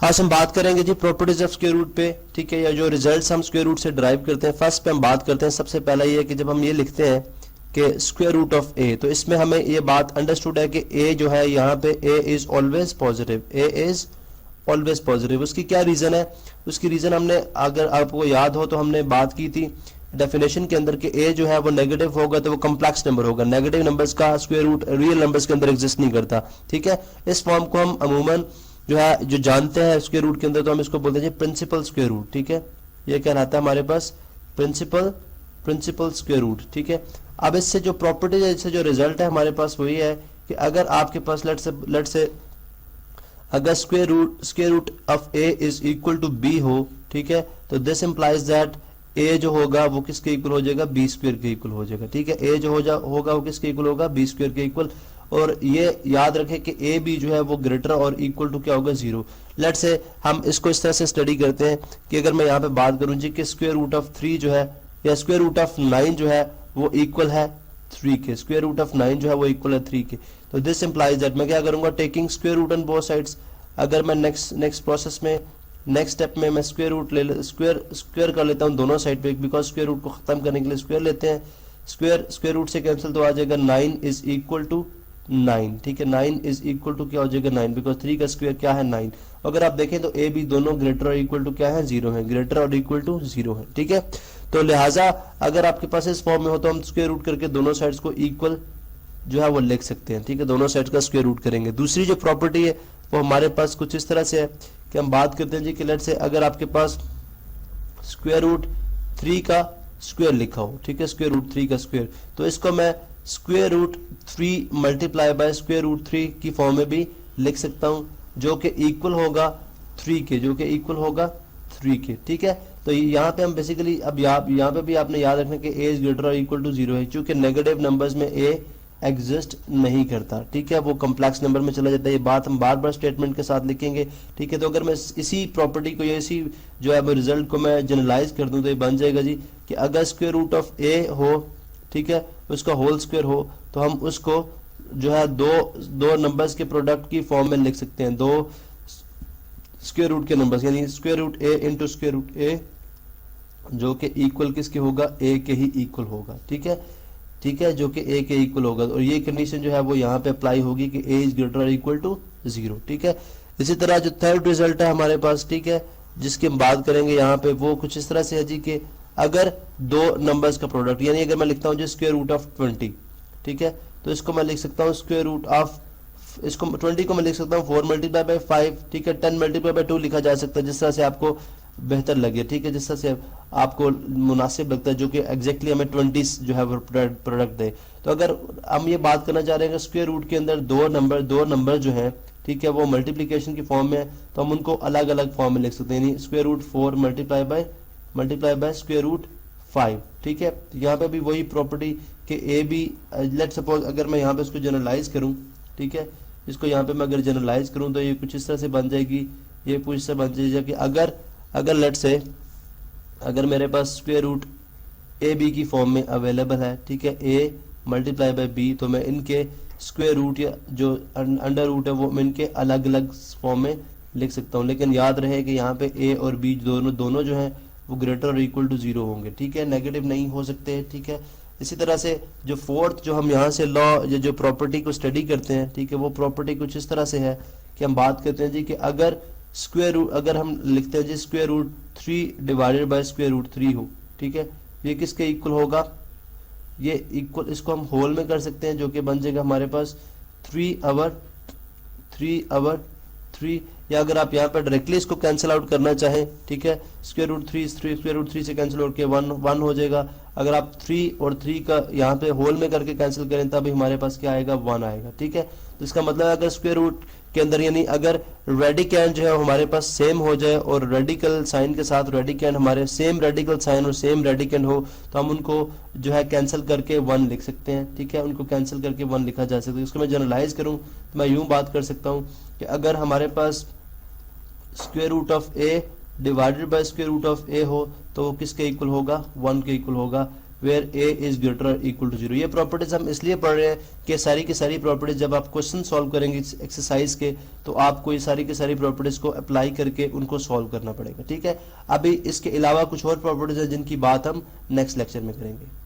आज हम बात करेंगे जी प्रॉपर्टीज ऑफ स्क्वायर रूट पे, ठीक है, या जो रिजल्ट्स हम स्क्वायर रूट से ड्राइव करते हैं। फर्स्ट पे हम बात करते हैं, सबसे पहला ये है कि जब हम ये लिखते हैं कि स्क्वायर रूट ऑफ ए, तो इसमें हमें ये बात अंडरस्टूड है कि ए जो है यहाँ पे A is always positive, A is always positive. उसकी क्या रीजन है? उसकी रीजन हमने, अगर आपको याद हो तो हमने बात की थी डेफिनेशन के अंदर कि ए जो है वो नेगेटिव होगा तो वो कॉम्प्लेक्स नंबर होगा। नेगेटिव नंबर्स का स्क्वायर रूट रियल नंबर्स के अंदर एग्जिस्ट नहीं करता, ठीक है। इस फॉर्म को हम अमूमन जो है जो जानते हैं स्क्वायर रूट के अंदर, तो हम इसको बोलते हैं प्रिंसिपल स्क्वायर रूट, ठीक है। ये कहलाता है हमारे पास प्रिंसिपल स्क्वायर रूट, ठीक है। अब इससे जो प्रॉपर्टी है, इससे जो रिजल्ट है हमारे पास वही है कि अगर आपके पास लेट से अगर square root of a is equal to b हो, ठीक है, तो दिस इंप्लाइज दैट ए जो होगा वो किसके इक्वल हो जाएगा? बी स्क्वायर के इक्वल हो जाएगा, ठीक है। ए जो होगा वो किसके इक्वल होगा? बी स्क्वायर के इक्वल। और ये याद रखें कि ए बी जो है वो ग्रेटर और इक्वल टू क्या होगा? जीरो। लेट से हम इसको इस तरह से स्टडी करते हैं कि अगर मैं यहाँ पे बात करूं जी कि स्क्वायर रूट ऑफ 3 जो है या स्क्वायर रूट ऑफ 9 जो है वो इक्वल है 3 के, स्क्वायर रूट ऑफ 9 जो है वो इक्वल है 3 के। तो दिस इंप्लाइज दैट मैं क्या करूंगा? Taking square root on both sides. अगर मैं नेक्स्ट प्रोसेस में नेक्स्ट स्टेप में मैं स्क्वायर कर लेता हूँ दोनों साइड पे, बिकॉज स्क्वायर रूट को खत्म करने के लिए स्क्वायर लेते हैं। स्क्वायर रूट से कैंसिल तो आ जाएगा 9 इज इक्वल टू 9, ठीक है। 9 इज इक्वल टू क्या हो जाएगा? 9, बिकॉज 3 का स्क्वायर क्या है? 9। अगर आप देखें तो ए बी दोनों ग्रेटर और इक्वल टू क्या है? 0 है, ग्रेटर और इक्वल टू 0 है, ठीक है। तो लिहाजा अगर आपके पास इस फॉर्म में हो तो हम स्क्वायर रूट करके दोनों साइड्स को इक्वल जो है वो लिख सकते हैं, ठीक है। दोनों साइड्स का स्क्वायर रूट करेंगे। दूसरी जो प्रॉपर्टी है वो हमारे पास कुछ इस तरह से है कि हम बात करते हैं जी कि लेट से अगर आपके पास स्क्वायर रूट 3 का स्क्वायर लिखा हो, ठीक है, स्क्वायर रूट 3 का स्क्वायर, तो इसको मैं square root 3 multiply by square root 3 की फॉर्म में भी लिख सकता हूं, जो कि इक्वल होगा 3 के, जो कि इक्वल होगा 3 के, ठीक है। तो यहाँ पे हम बेसिकली अब यहाँ पे भी आपने याद रखना कि ए इज ग्रेटर और इक्वल टू 0 है, क्योंकि नेगेटिव नंबर्स में ए एग्जिस्ट नहीं करता, ठीक है, वो कॉम्प्लेक्स नंबर में चला जाता है। ये बात हम बार बार स्टेटमेंट के साथ लिखेंगे, ठीक है। तो अगर मैं इसी प्रॉपर्टी को या इसी जो है वो रिजल्ट को मैं जनरलाइज कर दूं तो ये बन जाएगा जी कि अगर स्क्वायर रूट ऑफ ए हो, ठीक है, उसका होल स्क्वायर हो, तो हम उसको जो है दो नंबर्स के प्रोडक्ट की फॉर्म में लिख सकते हैं, दो स्क्वायर रूट के नंबर्स, यानी स्क्वायर रूट ए इंटू स्क्वायर रूट ए, जो कि इक्वल किसके होगा? ए के ही इक्वल होगा, ठीक है, ठीक है, जो कि ए के इक्वल होगा। और ये कंडीशन जो है वो यहाँ पे अप्लाई होगी कि ए इज ग्रेटर और इक्वल टू 0, ठीक है। इसी तरह जो थर्ड रिजल्ट है हमारे पास, ठीक है, जिसकी हम बात करेंगे यहाँ पे, वो कुछ इस तरह से है जी कि अगर दो नंबर्स का प्रोडक्ट, यानी अगर मैं लिखता हूँ जो स्क्वायर रूट ऑफ 20, ठीक है, तो इसको मैं लिख सकता हूँ स्क्वायर रूट ऑफ, इसको 20 को मैं लिख सकता हूँ 4 मल्टीप्लाई बाय 5, ठीक है, 10 मल्टीप्लाई बाय 2 लिखा जा सकता है, जिस तरह से आपको बेहतर लगे, ठीक है, जिस तरह से आपको मुनासिब लगता है, जो कि एग्जैक्टली हमें 20 जो है वो प्रोडक्ट दे। तो अगर हम ये बात करना चाह रहे हैं स्क्वायर रूट के अंदर दो नंबर जो हैं, ठीक है, वो मल्टीप्लिकेशन की फॉर्म में है, तो हम उनको अलग अलग फॉर्म में लिख सकते हैं, यानी square root 4 multiply by square root 5, ठीक है। यहाँ पे भी वही प्रॉपर्टी कि ए बी, लेट सपोज अगर मैं यहाँ पे इसको जनरलाइज करूँ, ठीक है, इसको यहाँ पे मैं अगर जनरलाइज करूँ तो ये कुछ इस तरह से बन जाएगी, ये कुछ इस तरह बन जाएगी कि अगर लेट से अगर मेरे पास स्क्वायर रूट ए बी की फॉर्म में अवेलेबल है, ठीक है, ए मल्टीप्लाई बाय बी, तो मैं इनके स्क्वायर रूट या जो अंडर रूट है वो मैं इनके अलग अलग फॉर्म में लिख सकता हूँ। लेकिन याद रहे कि यहाँ पे ए और बी दोनों जो हैं वो ग्रेटर और इक्वल टू 0 होंगे, ठीक है, नेगेटिव नहीं हो सकते, ठीक है। इसी तरह से जो फोर्थ जो हम यहाँ से लॉ या जो प्रॉपर्टी को स्टडी करते हैं, ठीक है, वो प्रॉपर्टी कुछ इस तरह से है कि हम बात करते हैं जी कि अगर स्क्वायर रूट, अगर हम लिखते हैं G square root 3 divided by square root 3 हो, ठीक है, ये किसके इक्वल होगा? ये इक्वल, इसको हम होल में कर सकते हैं, जो कि बन जाएगा हमारे पास 3/3, या अगर आप यहाँ पर डायरेक्टली इसको कैंसिल आउट करना चाहें, ठीक है, स्क्वायर रूट 3 से कैंसिल आउट के 1 हो जाएगा। अगर आप 3 और 3 का यहाँ पे होल में करके कैंसिल करें तब हमारे पास क्या आएगा? 1 आएगा, ठीक है। तो इसका मतलब अगर स्क्वायर रूट के अंदर, यानी अगर रेडिकैंड जो है हमारे पास सेम हो जाए और रेडिकल साइन के साथ रेडिकैंड हमारे सेम रेडिकल साइन और सेम रेडिकैंड हो, तो हम उनको जो है कैंसिल करके 1 लिख सकते हैं, ठीक है, उनको कैंसिल करके 1 लिखा जा सकता है। इसको मैं जनरलाइज करूं तो मैं यूं बात कर सकता हूं कि अगर हमारे पास square root of A divided by square root of A हो तो वो किसके इक्वल होगा? 1 के इक्वल होगा, where a is greater equal to 0। ये प्रॉपर्टीज हम इसलिए पढ़ रहे हैं कि सारी की सारी प्रॉपर्टीज जब आप क्वेश्चन सॉल्व करेंगे एक्सरसाइज के, तो आपको ये सारी की सारी प्रॉपर्टीज को अप्लाई करके उनको सॉल्व करना पड़ेगा। ठीक है, अभी इसके अलावा कुछ और प्रॉपर्टीज है जिनकी बात हम नेक्स्ट लेक्चर में करेंगे।